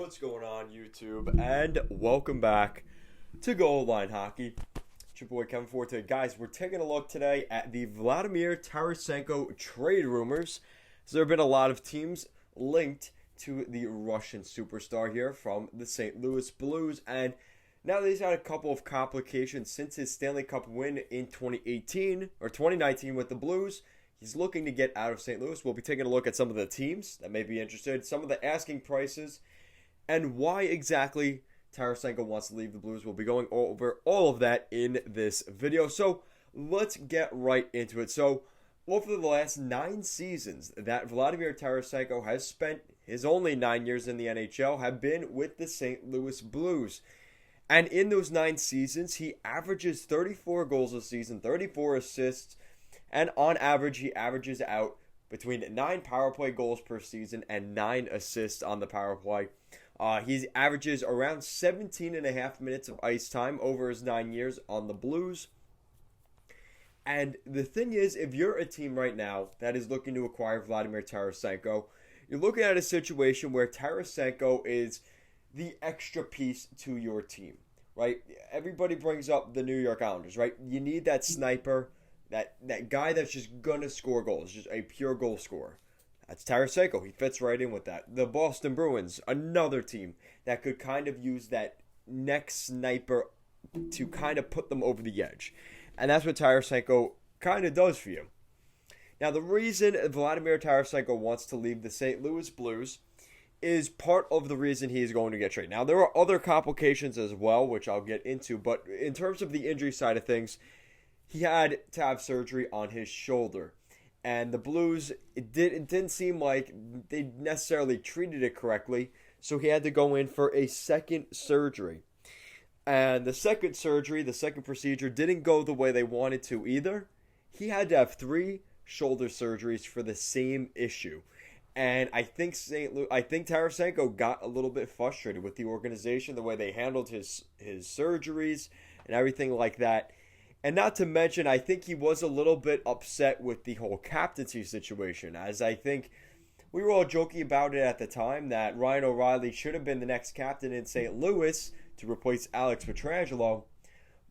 What's going on, YouTube? And welcome back to Goal Line Hockey. It's your boy Kevin Forte. Guys, we're taking a look today at the Vladimir Tarasenko trade rumors. So there have been a lot of teams linked to the Russian superstar here from the St. Louis Blues. And now that he's had a couple of complications since his Stanley Cup win in 2018 or 2019 with the Blues, he's looking to get out of St. Louis. We'll be taking a look at some of the teams that may be interested, some of the asking prices, and why exactly Tarasenko wants to leave the Blues. We'll be going over all of that in this video. So let's get right into it. So over the last 9 seasons that Vladimir Tarasenko has spent, his only 9 years in the NHL have been with the St. Louis Blues. And in those 9 seasons, he averages 34 goals a season, 34 assists, and on average, he averages out between 9 power play goals per season and 9 assists on the power play. He averages around 17 and a half minutes of ice time over his 9 years on the Blues. And the thing is, if you're a team right now that is looking to acquire Vladimir Tarasenko, you're looking at a situation where Tarasenko is the extra piece to your team, right? Everybody brings up the New York Islanders, right? You need that sniper, that guy that's just going to score goals, just a pure goal scorer. That's Tarasenko. He fits right in with that. The Boston Bruins, another team that could kind of use that next sniper to kind of put them over the edge. And that's what Tarasenko kind of does for you. Now, the reason Vladimir Tarasenko wants to leave the St. Louis Blues is part of the reason he is going to get traded. Now, there are other complications as well, which I'll get into. But in terms of the injury side of things, he had to have surgery on his shoulder. And the Blues, it didn't seem like they necessarily treated it correctly, so he had to go in for a second surgery. And the second surgery, the second procedure, didn't go the way they wanted to either. He had to have 3 shoulder surgeries for the same issue. And I think Tarasenko got a little bit frustrated with the organization, the way they handled his surgeries and everything like that. And not to mention, I think he was a little bit upset with the whole captaincy situation, as I think we were all joking about it at the time that Ryan O'Reilly should have been the next captain in St. Louis to replace Alex Pietrangelo.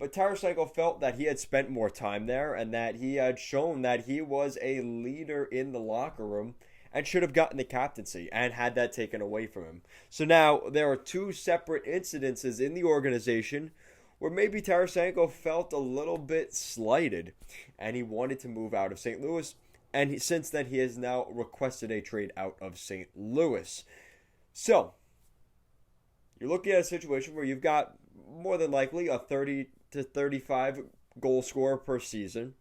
But Tarasenko felt that he had spent more time there and that he had shown that he was a leader in the locker room and should have gotten the captaincy and had that taken away from him. So now there are 2 separate incidences in the organization where maybe Tarasenko felt a little bit slighted and he wanted to move out of St. Louis. And since then, he has now requested a trade out of St. Louis. So, you're looking at a situation where you've got more than likely a 30 to 35 goal scorer per season.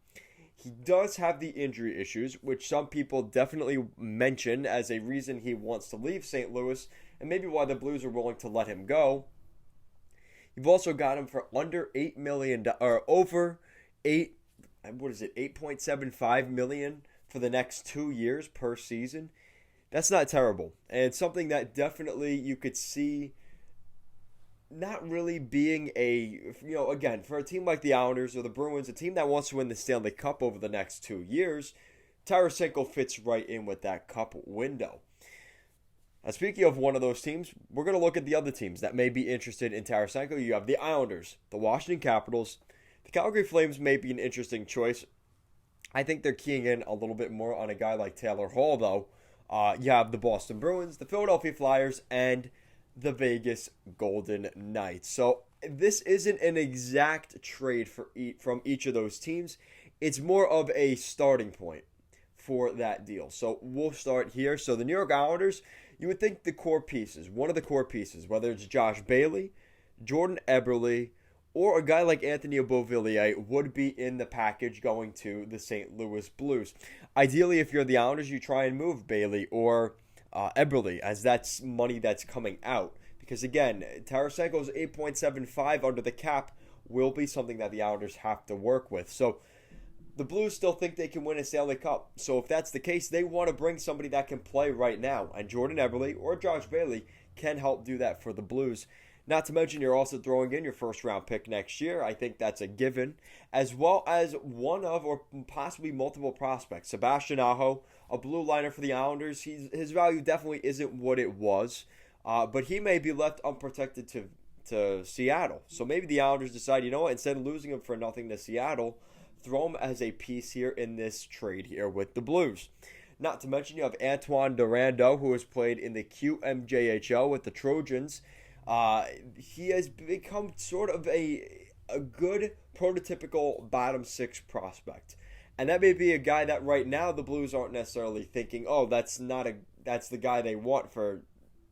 He does have the injury issues, which some people definitely mention as a reason he wants to leave St. Louis and maybe why the Blues are willing to let him go. You've also got him for under $8 million, or over 8.75 million for the next 2 years per season. That's not terrible. And something that definitely you could see not really being again, for a team like the Islanders or the Bruins, a team that wants to win the Stanley Cup over the next 2 years, Tarasenko fits right in with that cup window. Now, speaking of one of those teams, we're going to look at the other teams that may be interested in Tarasenko. You have the Islanders, the Washington Capitals. The Calgary Flames may be an interesting choice. I think they're keying in a little bit more on a guy like Taylor Hall, though. You have the Boston Bruins, the Philadelphia Flyers, and the Vegas Golden Knights. So this isn't an exact trade from each of those teams. It's more of a starting point for that deal. So we'll start here. So the New York Islanders, you would think one of the core pieces, whether it's Josh Bailey, Jordan Eberle, or a guy like Anthony Beauvillier would be in the package going to the St. Louis Blues. Ideally, if you're the Islanders, you try and move Bailey or Eberle, as that's money that's coming out. Because again, Tarasenko's 8.75 under the cap will be something that the Islanders have to work with. So the Blues still think they can win a Stanley Cup. So if that's the case, they want to bring somebody that can play right now. And Jordan Eberle or Josh Bailey can help do that for the Blues. Not to mention you're also throwing in your first-round pick next year. I think that's a given. As well as one of or possibly multiple prospects. Sebastian Aho, a blue liner for the Islanders. His value definitely isn't what it was. but he may be left unprotected to Seattle. So maybe the Islanders decide, you know what, instead of losing him for nothing to Seattle, throw him as a piece here in this trade here with the Blues. Not to mention you have Antoine Durando, who has played in the QMJHL with the Trojans. He has become sort of a good prototypical bottom six prospect. And that may be a guy that right now the Blues aren't necessarily thinking, oh, that's the guy they want for,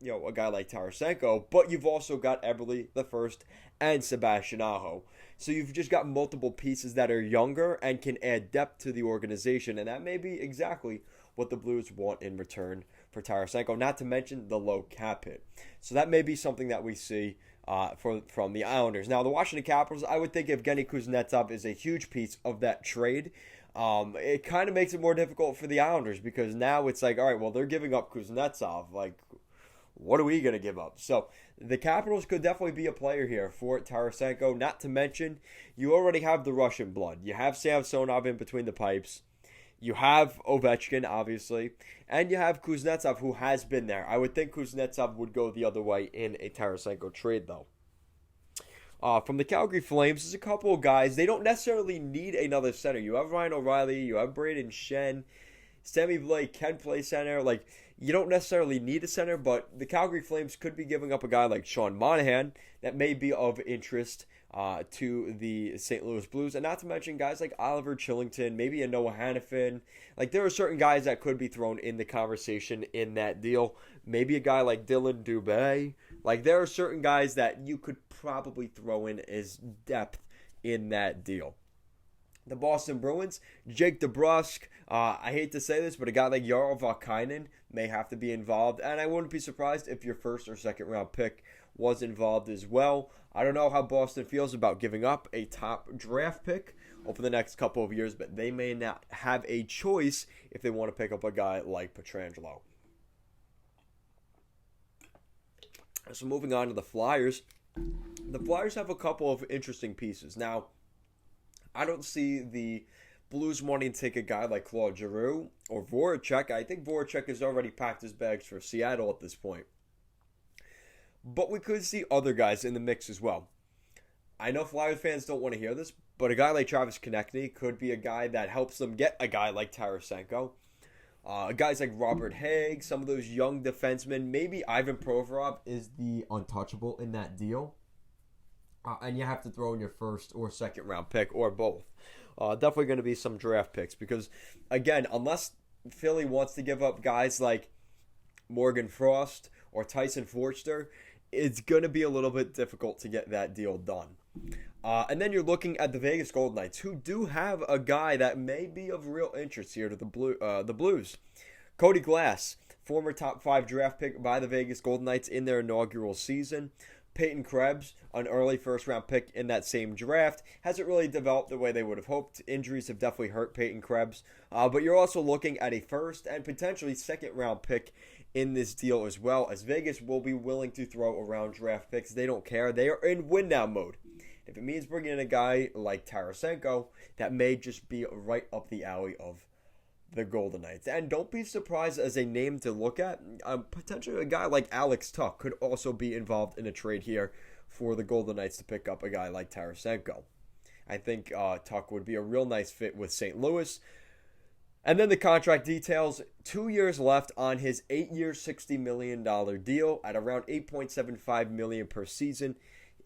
a guy like Tarasenko. But you've also got Eberle the first and Sebastian Aho. So you've just got multiple pieces that are younger and can add depth to the organization. And that may be exactly what the Blues want in return for Tarasenko, not to mention the low cap hit. So that may be something that we see from the Islanders. Now, the Washington Capitals, I would think Evgeny Kuznetsov is a huge piece of that trade. It kind of makes it more difficult for the Islanders because now it's like, all right, well, they're giving up Kuznetsov. Like, what are we going to give up? So the Capitals could definitely be a player here for Tarasenko, not to mention you already have the Russian blood. You have Samsonov in between the pipes. You have Ovechkin, obviously, and you have Kuznetsov, who has been there. I would think Kuznetsov would go the other way in a Tarasenko trade, though. From the Calgary Flames, there's a couple of guys. They don't necessarily need another center. You have Ryan O'Reilly. You have Braden Shen. Sammy Blake can play center. Like, you don't necessarily need a center, but the Calgary Flames could be giving up a guy like Sean Monahan that may be of interest to the St. Louis Blues. And not to mention guys like Oliver Chillington, maybe a Noah Hannafin. Like, there are certain guys that could be thrown in the conversation in that deal. Maybe a guy like Dylan Dubé. Like, there are certain guys that you could probably throw in as depth in that deal. The Boston Bruins, Jake DeBrusk, I hate to say this, but a guy like Jarl Vakkainen may have to be involved. And I wouldn't be surprised if your first or second round pick was involved as well. I don't know how Boston feels about giving up a top draft pick over the next couple of years, but they may not have a choice if they want to pick up a guy like Pietrangelo. So moving on to the Flyers. The Flyers have a couple of interesting pieces. Now, I don't see the Blues wanting to take a guy like Claude Giroux or Voracek. I think Voracek has already packed his bags for Seattle at this point. But we could see other guys in the mix as well. I know Flyers fans don't want to hear this, but a guy like Travis Konechny could be a guy that helps them get a guy like Tarasenko. Guys like Robert Haig, some of those young defensemen. Maybe Ivan Provorov is the untouchable in that deal. And you have to throw in your first or second round pick or both. Definitely going to be some draft picks because, again, unless Philly wants to give up guys like Morgan Frost or Tyson Forster, it's going to be a little bit difficult to get that deal done. And then you're looking at the Vegas Golden Knights, who do have a guy that may be of real interest here to the Blues. Cody Glass, former top 5 draft pick by the Vegas Golden Knights in their inaugural season. Peyton Krebs, an early first-round pick in that same draft, hasn't really developed the way they would have hoped. Injuries have definitely hurt Peyton Krebs. But you're also looking at a first and potentially second-round pick in this deal as well, as Vegas will be willing to throw around draft picks. They don't care. They are in win-now mode. If it means bringing in a guy like Tarasenko, that may just be right up the alley of the Golden Knights. And don't be surprised as a name to look at. Potentially a guy like Alex Tuch could also be involved in a trade here for the Golden Knights to pick up a guy like Tarasenko. I think Tuch would be a real nice fit with St. Louis. And then the contract details, 2 years left on his 8-year, $60 million deal at around $8.75 million per season.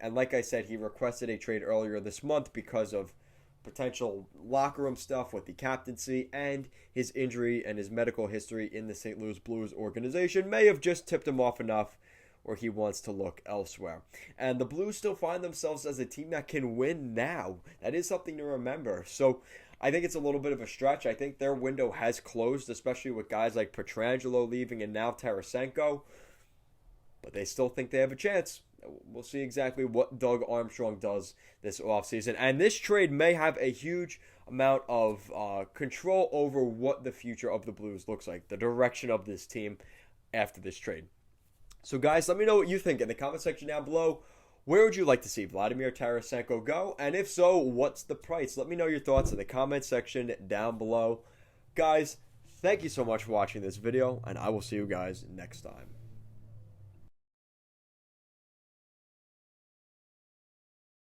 And like I said, he requested a trade earlier this month because of potential locker room stuff with the captaincy, and his injury and his medical history in the St. Louis Blues organization may have just tipped him off enough where he wants to look elsewhere. And the Blues still find themselves as a team that can win now. That is something to remember. So I think it's a little bit of a stretch. I think their window has closed, especially with guys like Pietrangelo leaving and now Tarasenko. But they still think they have a chance. We'll see exactly what Doug Armstrong does this offseason. And this trade may have a huge amount of control over what the future of the Blues looks like, the direction of this team after this trade. So, guys, let me know what you think in the comment section down below. Where would you like to see Vladimir Tarasenko go? And if so, what's the price? Let me know your thoughts in the comment section down below. Guys, thank you so much for watching this video, and I will see you guys next time.